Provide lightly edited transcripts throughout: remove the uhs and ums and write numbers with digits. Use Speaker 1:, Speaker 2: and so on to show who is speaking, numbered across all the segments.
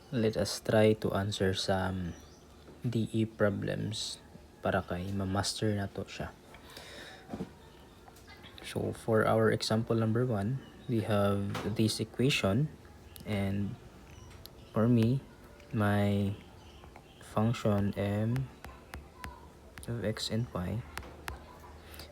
Speaker 1: let us try to answer some DE problems para kay ma-master na to siya. So for our example number 1, we have this equation, and for me, my function m of x and y,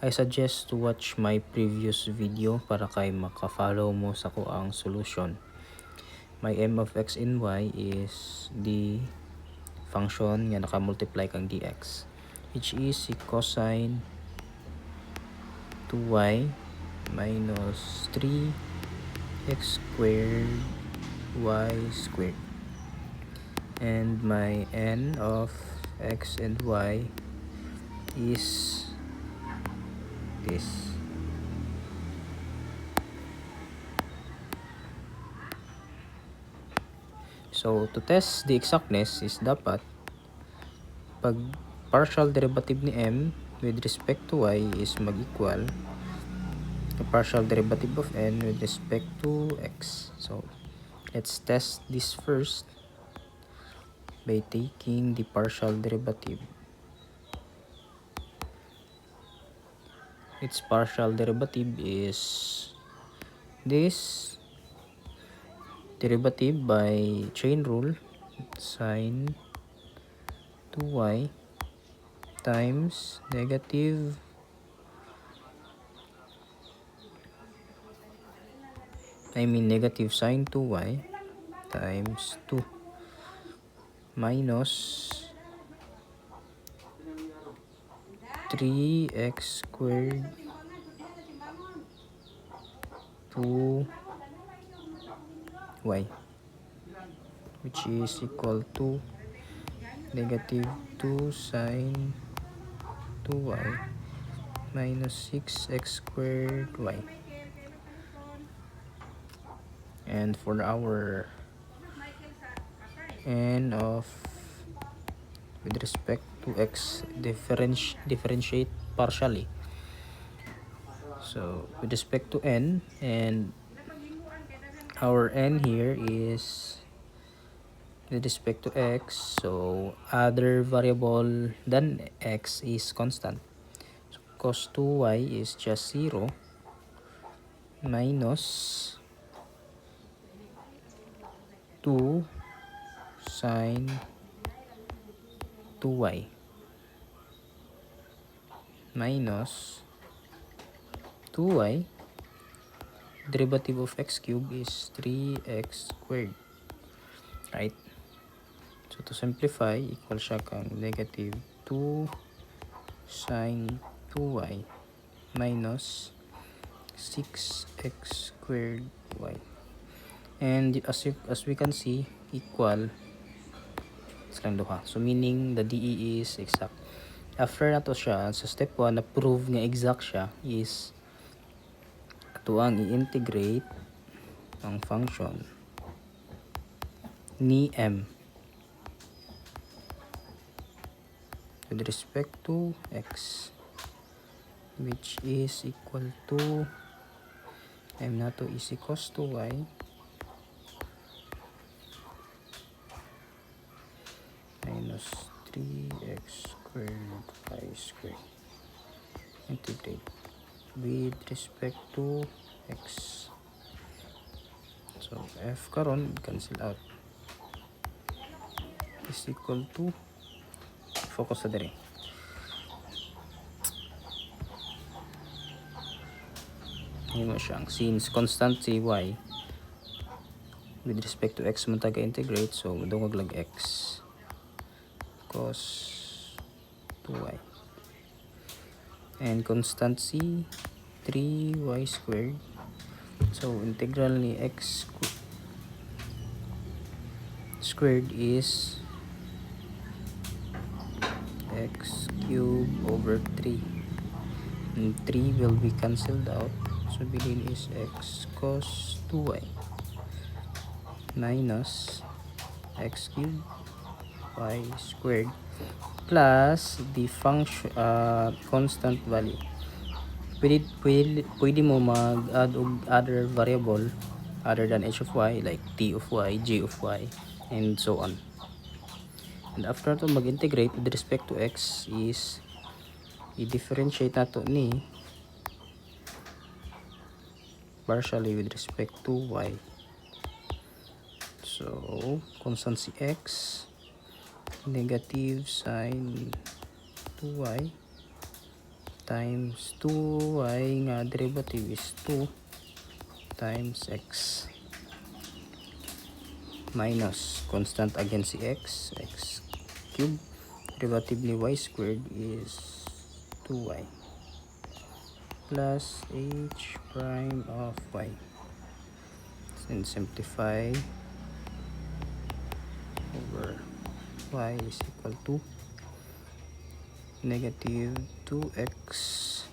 Speaker 1: I suggest to watch my previous video para kay maka-follow mo sa ko ang solution. My m of x and y is the function nga naka-multiply kang dx, which is si cosine 2y minus 3x squared y squared. And my n of x and y is this. So to test the exactness is dapat pag partial derivative ni m with respect to y is mag-equal the partial derivative of n with respect to x. So let's test this first by taking the partial derivative. Its partial derivative is this derivative by chain rule, sine 2y times negative sine 2y times 2 minus 3x squared 2y, which is equal to negative 2 sine 2y minus 6x squared y. And for our n of with respect to x, differentiate partially. So with respect to n, and our n here is with respect to x, so other variable than x is constant. So cos 2y is just 0 minus 2 sine 2y minus 2y, derivative of x cubed is 3x squared, right? So to simplify, equal siya kang negative 2 sine 2y minus 6x squared y. And as we can see, equal sa duha. So meaning the DE is exact. After na to siya, sa step 1 na prove nga exact siya is ito ang i-integrate ang function ni m with respect to x, which is equal to m na to is cos 2y minus 3x squared y squared integrate with respect to x. So f karon cancel out is equal to, focus sa dire, mo siyang since constant si y with respect to x man taga integrate, so dungog lang x cos 2y, and constant c 3y squared, so integral ni x squared is x cubed over 3, and 3 will be cancelled out, so bilin is x cos 2y minus x cubed y squared plus the function constant value. Pwede mo mag-add og other variable other than h of y, like t of y, g of y, and so on. And after to mag-integrate with respect to x is i-differentiate nato ni partially with respect to y. So constant si x, negative sine 2y times 2y nga derivative is 2 times x minus constant again si x cube, derivative ni y squared is 2y plus h prime of y. And simplify over y is equal to negative 2x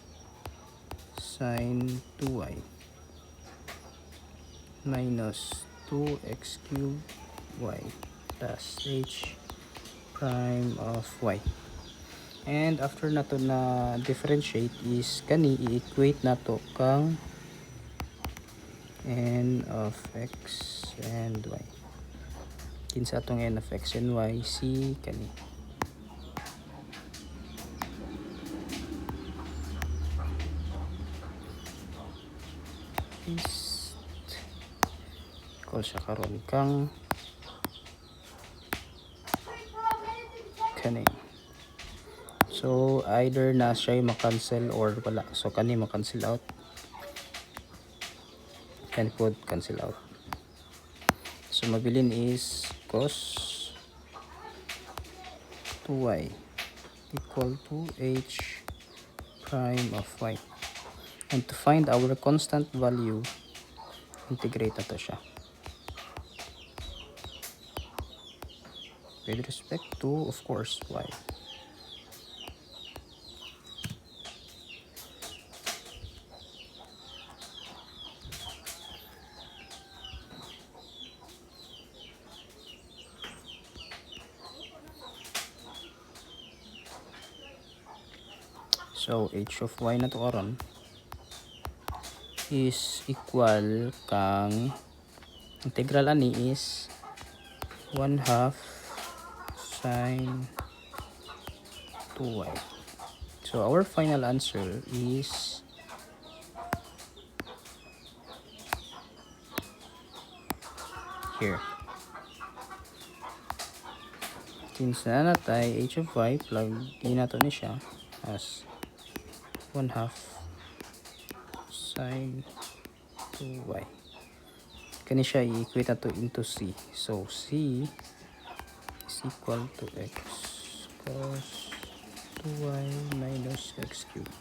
Speaker 1: sine 2y minus 2x cubed y plus h prime of y. And after nato na differentiate is kani i-equate nato kang n of x and y. Kinsa atong n of x and y, si kani. Is call siya karon kang kani. So either na siya ma-cancel or wala. So kani ma-cancel out. Kani po cancel out. So mabilin is cos 2y equal to h prime of y. And to find our constant value, integrate na to siya with respect to, of course, y. So h of y na to karon is equal kang integral ani is 1/2 sine 2y. So our final answer is here. Since na natay h of y, plug in nato ni siya as 1/2 sine 2y. Kani siya i-equate nato into c. So c is equal to x cos 2y minus x cubed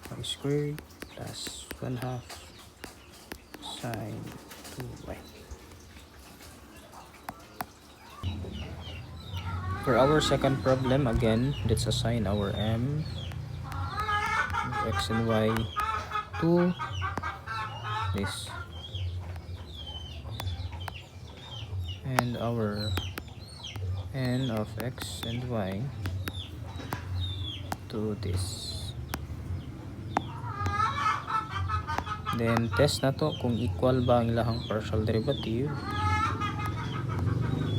Speaker 1: y squared plus 1/2 sine 2y. For our second problem, again, let's assign our m, x and y to this, and our n of x and y to this. Then test na to kung equal ba ang ilahang partial derivative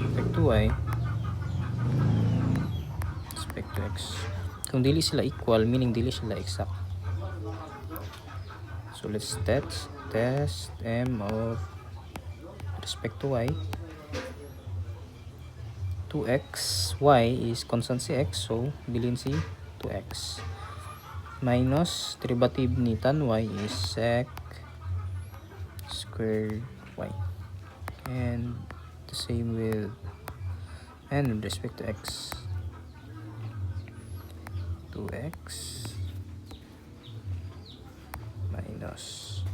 Speaker 1: respect to y respect to x. Kung dili sila equal, meaning dili sila exact. So let's test m of respect to y. 2x, y is constant si x, so bilhin si 2x. Minus derivative ni tan y is sec squared y. And the same with respect to x. 2x minus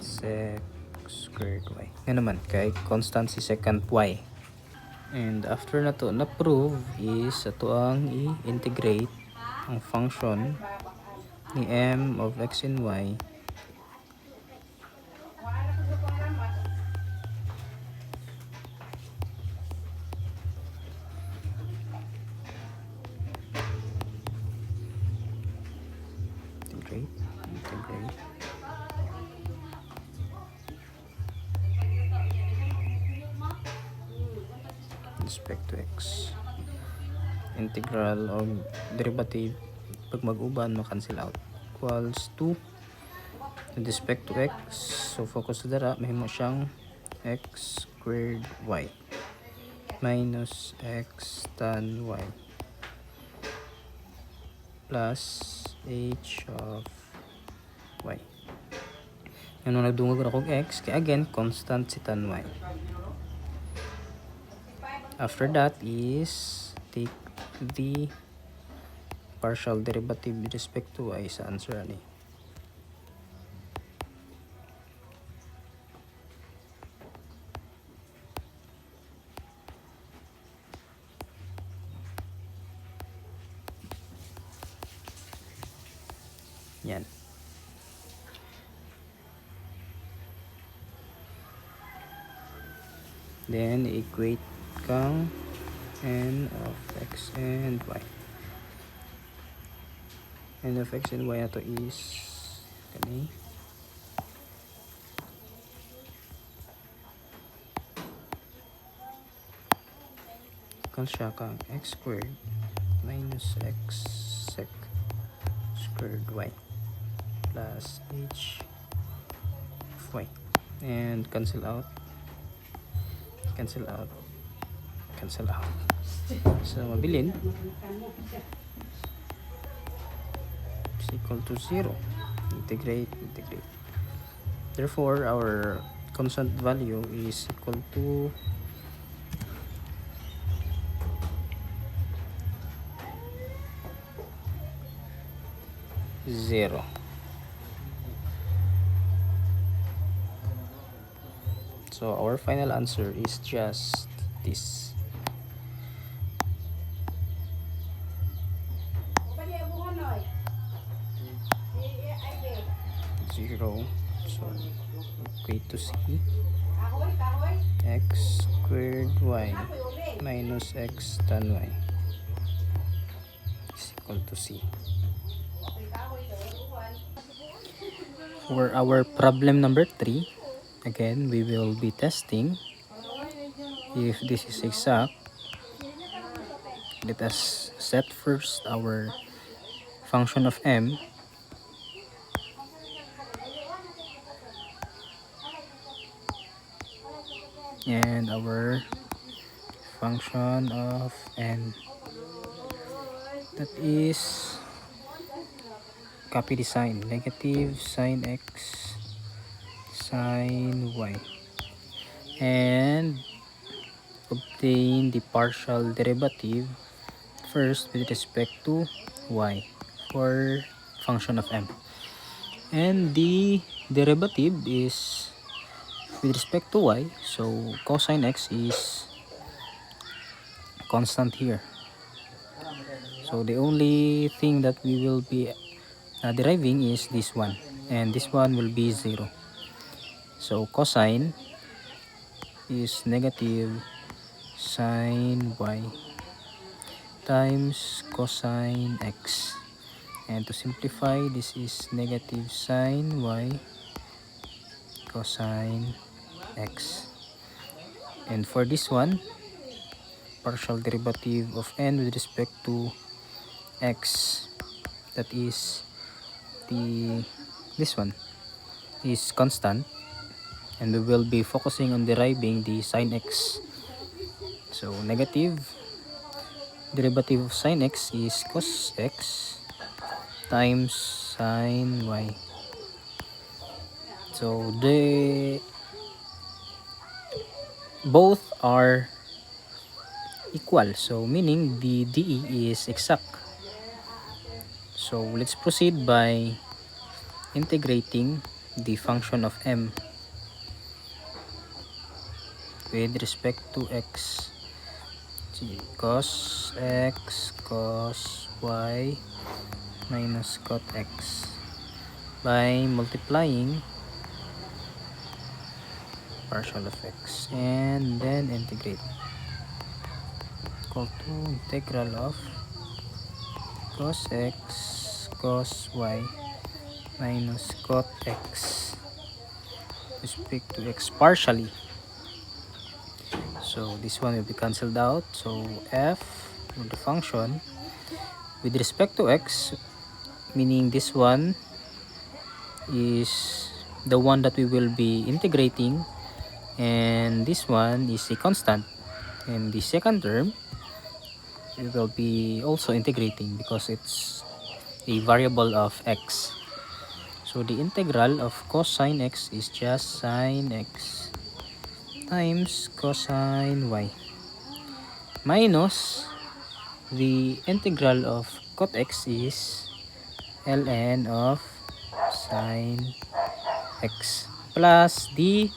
Speaker 1: sec squared y. Nga naman, kay constant si second y. And after na to na-prove is ato ang i-integrate ang function ni m of x and y integrate respect to x. Integral o derivative pag mag-uban ma-cancel out equals to with respect to x, so focus dara mahimo siyang x squared y minus x tan y plus h of y. Ano nagdungog na kong x, kaya again constant si tan y. After that is take the partial derivative with respect to y sa answer ani. Yan. Then equate kang n of x and y. N of x and y ato is kani equal siya kang x squared minus x sec squared y plus h of y, and cancel out so mabilin is equal to 0. Integrate, therefore our constant value is equal to 0. So our final answer is just this. Zero. So equate to c x squared y minus x tan y is equal to c. For our problem number 3, again we will be testing if this is exact. Let us set first our function of m and our function of n. That is, copy the sign, negative sine x sine y, and obtain the partial derivative first with respect to y for function of m. And the derivative is with respect to y, so cosine x is constant here. So the only thing that we will be deriving is this one, and this one will be 0. So cosine is negative sine y times cosine x, and to simplify, this is negative sine y cosine x. And for this one, partial derivative of n with respect to x, that is this one is constant, and we will be focusing on deriving the sine x. So negative derivative of sine x is cos x times sine y. So both are equal, so meaning the DE is exact. So let's proceed by integrating the function of m with respect to x. Cos x cos y minus cot x by multiplying partial of x and then integrate, equal to integral of cos x cos y minus cot x respect to x partially. So this one will be cancelled out. So f of the function with respect to x, meaning this one is the one that we will be integrating, and this one is a constant, and the second term we will be also integrating because it's a variable of x. So the integral of cosine x is just sine x times cosine y minus the integral of cot x is ln of sine x plus the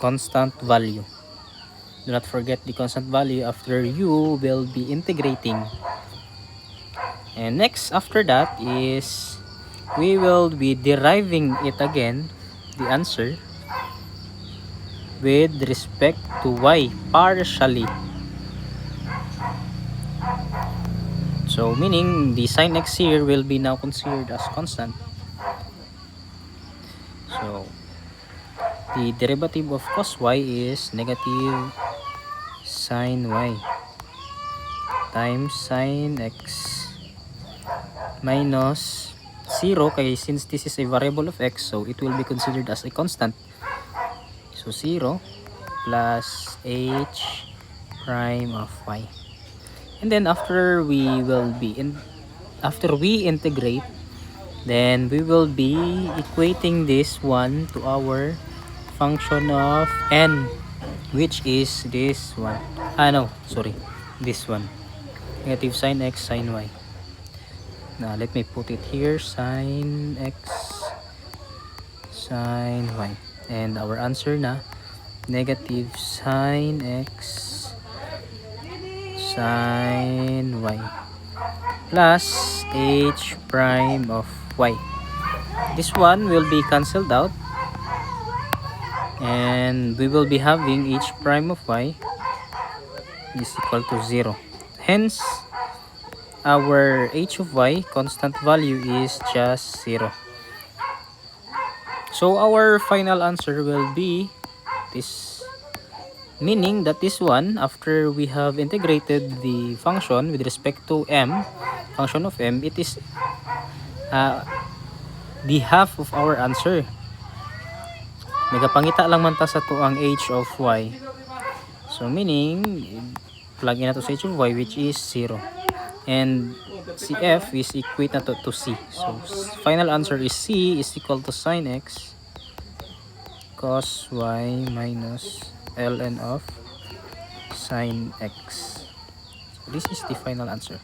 Speaker 1: constant value. Do not forget the constant value after you will be integrating. And next after that is we will be deriving it again, the answer, with respect to y partially. So meaning the sine x here will be now considered as constant. So the derivative of cos y is negative sine y times sine x minus 0, kaya since this is a variable of x, so it will be considered as a constant. So 0 plus h prime of y. And then after we integrate, then we will be equating this one to our function of n, which is this one. No, sorry, this one, negative sine x sine y. Now let me put it here, sine x sine y, and our answer na negative sine x sine y plus h prime of y. This one will be cancelled out, and we will be having h prime of y is equal to 0. Hence, our h of y constant value is just 0. So our final answer will be this, meaning that this one, after we have integrated the function with respect to m, function of m, it is the half of our answer. Nagapangita lang man ta sa to ang h of y. So meaning, plug in na to sa h of y, which is 0. And cf is equate na to c. So final answer is c is equal to sine x cos y minus ln of sine x. So this is the final answer.